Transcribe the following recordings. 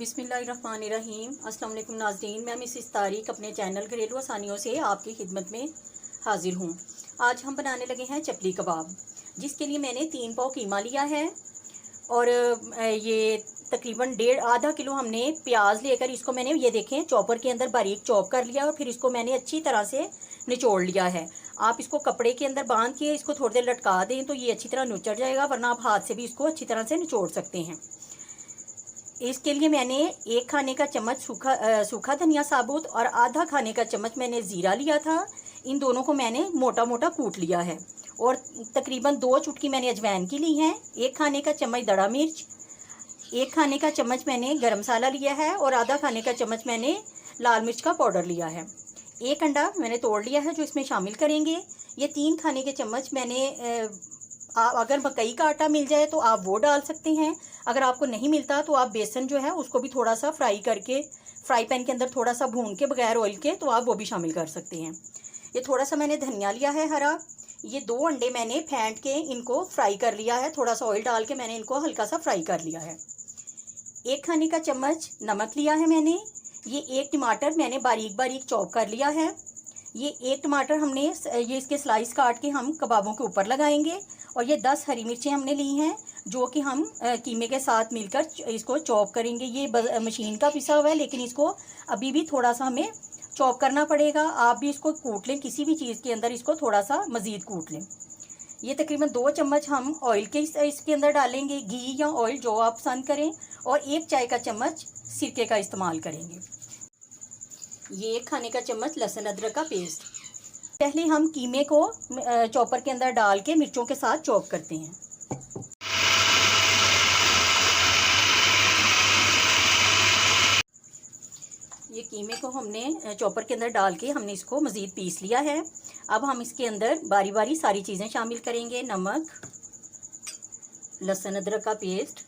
बिस्मिल्लाहिर्रहमानिर्रहीम। अस्सलाम वालेकुम नाज़रीन, मैं मिसिस तारिक अपने चैनल घरेलू आसानियों से आपकी खिदमत में हाजिर हूँ। आज हम बनाने लगे हैं चपली कबाब, जिसके लिए मैंने 3 पाव कीमा लिया है और ये तकरीबन आधा किलो हमने प्याज लेकर इसको मैंने ये देखें चॉपर के अंदर बारीक चॉप कर लिया और फिर इसको मैंने अच्छी तरह से निचोड़ लिया है। आप इसको कपड़े के अंदर बांध के इसको थोड़ी देर लटका दें तो ये अच्छी तरह नुचड़ जाएगा, वरना आप हाथ से भी इसको अच्छी तरह से निचोड़ सकते हैं। इसके लिए मैंने 1 खाने का चम्मच सूखा धनिया साबुत और आधा खाने का चम्मच मैंने ज़ीरा लिया था। इन दोनों को मैंने मोटा मोटा कूट लिया है और तकरीबन 2 चुटकी मैंने अजवाइन की ली है। 1 खाने का चम्मच दड़ा मिर्च, 1 खाने का चम्मच मैंने गरम मसाला लिया है और आधा खाने का चम्मच मैंने लाल मिर्च का पाउडर लिया है। 1 अंडा मैंने तोड़ लिया है जो इसमें शामिल करेंगे। ये 3 खाने के चम्मच मैंने अगर मकई का आटा मिल जाए तो आप वो डाल सकते हैं। अगर आपको नहीं मिलता तो आप बेसन जो है उसको भी थोड़ा सा फ्राई करके फ्राई पैन के अंदर थोड़ा सा भून के बगैर ऑयल के तो आप वो भी शामिल कर सकते हैं। ये थोड़ा सा मैंने धनिया लिया है हरा। ये 2 अंडे मैंने फेंट के इनको फ्राई कर लिया है, थोड़ा सा ऑयल डाल के मैंने इनको हल्का सा फ्राई कर लिया है। 1 खाने का चम्मच नमक लिया है मैंने। ये 1 टमाटर मैंने बारीक बारीक चॉप कर लिया है। ये 1 टमाटर हमने ये इसके स्लाइस काट के हम कबाबों के ऊपर लगाएंगे और ये 10 हरी मिर्चें हमने ली हैं जो कि हम कीमे के साथ मिलकर इसको चॉप करेंगे। ये मशीन का पिसा हुआ है लेकिन इसको अभी भी थोड़ा सा हमें चॉप करना पड़ेगा। आप भी इसको कूट लें, किसी भी चीज़ के अंदर इसको थोड़ा सा मज़ीद कूट लें। ये तकरीबन 2 चम्मच हम ऑयल के इसके अंदर डालेंगे, घी या ऑयल जो आप पसंद करें, और 1 चाय का चम्मच सिरके का इस्तेमाल करेंगे। ये 1 खाने का चम्मच लहसुन अदरक का पेस्ट। पहले हम कीमे को चॉपर के अंदर डाल के मिर्चों के साथ चॉप करते हैं। ये कीमे को हमने चॉपर के अंदर डाल के हमने इसको मज़ीद पीस लिया है। अब हम इसके अंदर बारी बारी सारी चीज़ें शामिल करेंगे। नमक, लहसुन अदरक का पेस्ट,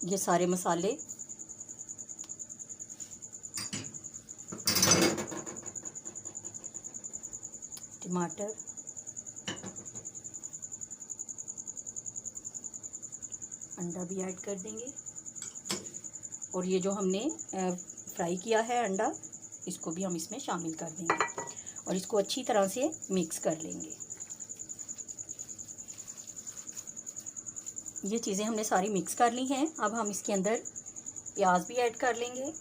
ये सारे मसाले, टमाटर, अंडा भी ऐड कर देंगे और ये जो हमने फ्राई किया है अंडा, इसको भी हम इसमें शामिल कर देंगे और इसको अच्छी तरह से मिक्स कर लेंगे। ये चीज़ें हमने सारी मिक्स कर ली हैं। अब हम इसके अंदर प्याज भी ऐड कर लेंगे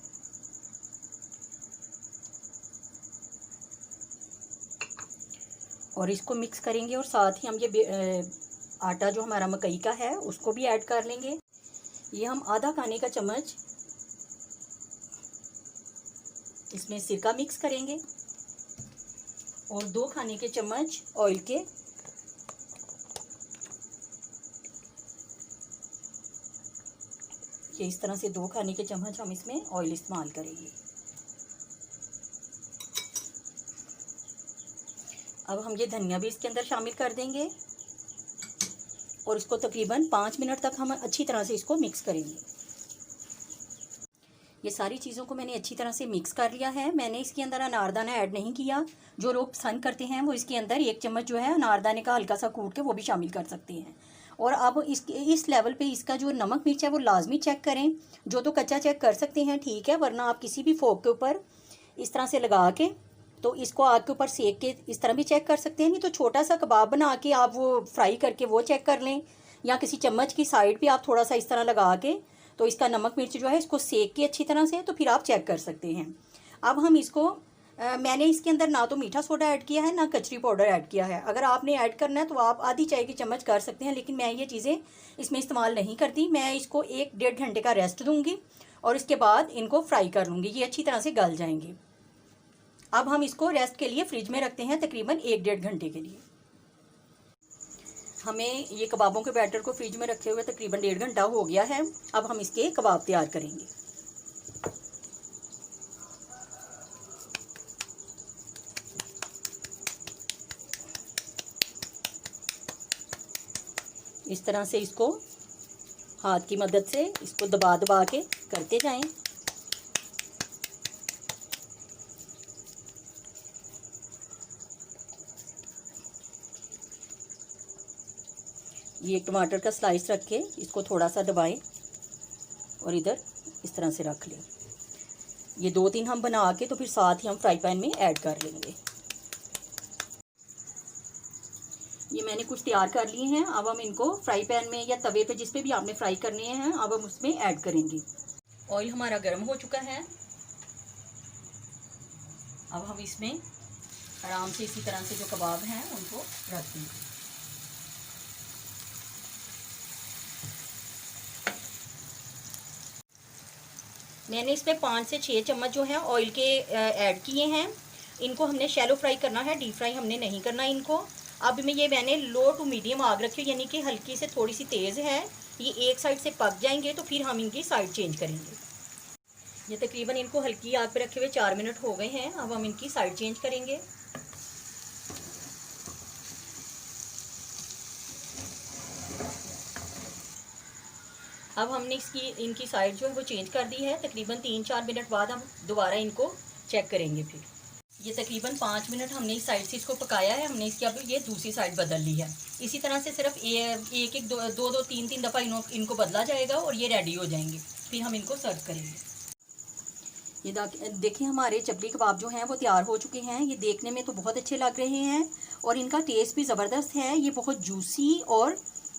और इसको मिक्स करेंगे और साथ ही हम ये आटा जो हमारा मकई का है उसको भी ऐड कर लेंगे। ये हम आधा खाने का चम्मच इसमें सिरका मिक्स करेंगे और 2 खाने के चम्मच ऑयल के ये इस तरह से 2 खाने के चम्मच हम इसमें ऑयल इस्तेमाल करेंगे। अब हम ये धनिया भी इसके अंदर शामिल कर देंगे और इसको तकरीबन 5 मिनट तक हम अच्छी तरह से इसको मिक्स करेंगे। ये सारी चीज़ों को मैंने अच्छी तरह से मिक्स कर लिया है। मैंने इसके अंदर अनारदाना ऐड नहीं किया। जो लोग पसंद करते हैं वो इसके अंदर 1 चम्मच जो है अनारदाने का हल्का सा कूट के वो भी शामिल कर सकते हैं। और अब इस लेवल पे इसका जो नमक मिर्च है वो लाजमी चेक करें। जो तो कच्चा चेक कर सकते हैं ठीक है, वरना आप किसी भी फोक के ऊपर इस तरह से लगा के तो इसको आग के ऊपर सेक के इस तरह भी चेक कर सकते हैं। नहीं तो छोटा सा कबाब बना के आप वो फ्राई करके वो चेक कर लें, या किसी चम्मच की साइड पे आप थोड़ा सा इस तरह लगा के तो इसका नमक मिर्च जो है इसको सेक के अच्छी तरह से तो फिर आप चेक कर सकते हैं। अब हम इसको मैंने इसके अंदर ना तो मीठा सोडा ऐड किया है ना कचरी पाउडर ऐड किया है। अगर आपने ऐड करना है तो आप आधी चाय की चम्मच कर सकते हैं, लेकिन मैं ये चीज़ें इसमें इस्तेमाल नहीं करती। मैं इसको 1-1.5 घंटे का रेस्ट दूंगी और इसके बाद इनको फ्राई कर लूँगी। ये अच्छी तरह से गल जाएंगे। अब हम इसको रेस्ट के लिए फ्रिज में रखते हैं तकरीबन 1-1.5 घंटे के लिए। हमें ये कबाबों के बैटर को फ्रिज में रखे हुए तकरीबन 1.5 घंटा हो गया है। अब हम इसके कबाब तैयार करेंगे। इस तरह से इसको हाथ की मदद से इसको दबा दबा के करते जाएं। ये एक टमाटर का स्लाइस रख के इसको थोड़ा सा दबाएं और इधर इस तरह से रख लें। ये 2-3 हम बना के तो फिर साथ ही हम फ्राई पैन में ऐड कर लेंगे। ये मैंने कुछ तैयार कर लिए हैं। अब हम इनको फ्राई पैन में या तवे पे जिस पे भी आपने फ्राई करने हैं अब हम उसमें ऐड करेंगे। ऑयल हमारा गर्म हो चुका है। अब हम इसमें आराम से इसी तरह से जो कबाब हैं उनको रख देंगे। मैंने इसमें 5 से 6 चम्मच जो है ऑयल के ऐड किए हैं। इनको हमने शैलो फ्राई करना है, डीप फ्राई हमने नहीं करना इनको। अब में ये मैंने लो टू मीडियम आग रखी है, यानी कि हल्की से थोड़ी सी तेज़ है। ये एक साइड से पक जाएंगे तो फिर हम इनकी साइड चेंज करेंगे। ये तकरीबन इनको हल्की आग पे रखे हुए 4 मिनट हो गए हैं। अब हम इनकी साइड चेंज करेंगे। अब हमने इनकी साइड जो है वो चेंज कर दी है। तकरीबन 3-4 मिनट बाद हम दोबारा इनको चेक करेंगे। फिर ये तकरीबन 5 मिनट हमने इस साइड से इसको पकाया है। हमने इसकी अब ये दूसरी साइड बदल ली है। इसी तरह से सिर्फ एक दो 3 दफ़ा इनको बदला जाएगा और ये रेडी हो जाएंगे। फिर हम इनको सर्व करेंगे। ये देखिए हमारे चपली कबाब जो हैं वो तैयार हो चुके हैं। ये देखने में तो बहुत अच्छे लग रहे हैं और इनका टेस्ट भी ज़बरदस्त है। ये बहुत जूसी और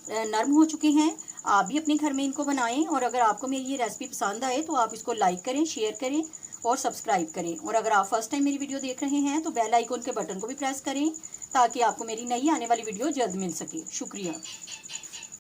नरम हो चुके हैं। आप भी अपने घर में इनको बनाएं और अगर आपको मेरी ये रेसिपी पसंद आए तो आप इसको लाइक करें, शेयर करें और सब्सक्राइब करें। और अगर आप फर्स्ट टाइम मेरी वीडियो देख रहे हैं तो बेल आइकन के बटन को भी प्रेस करें ताकि आपको मेरी नई आने वाली वीडियो जल्द मिल सके। शुक्रिया।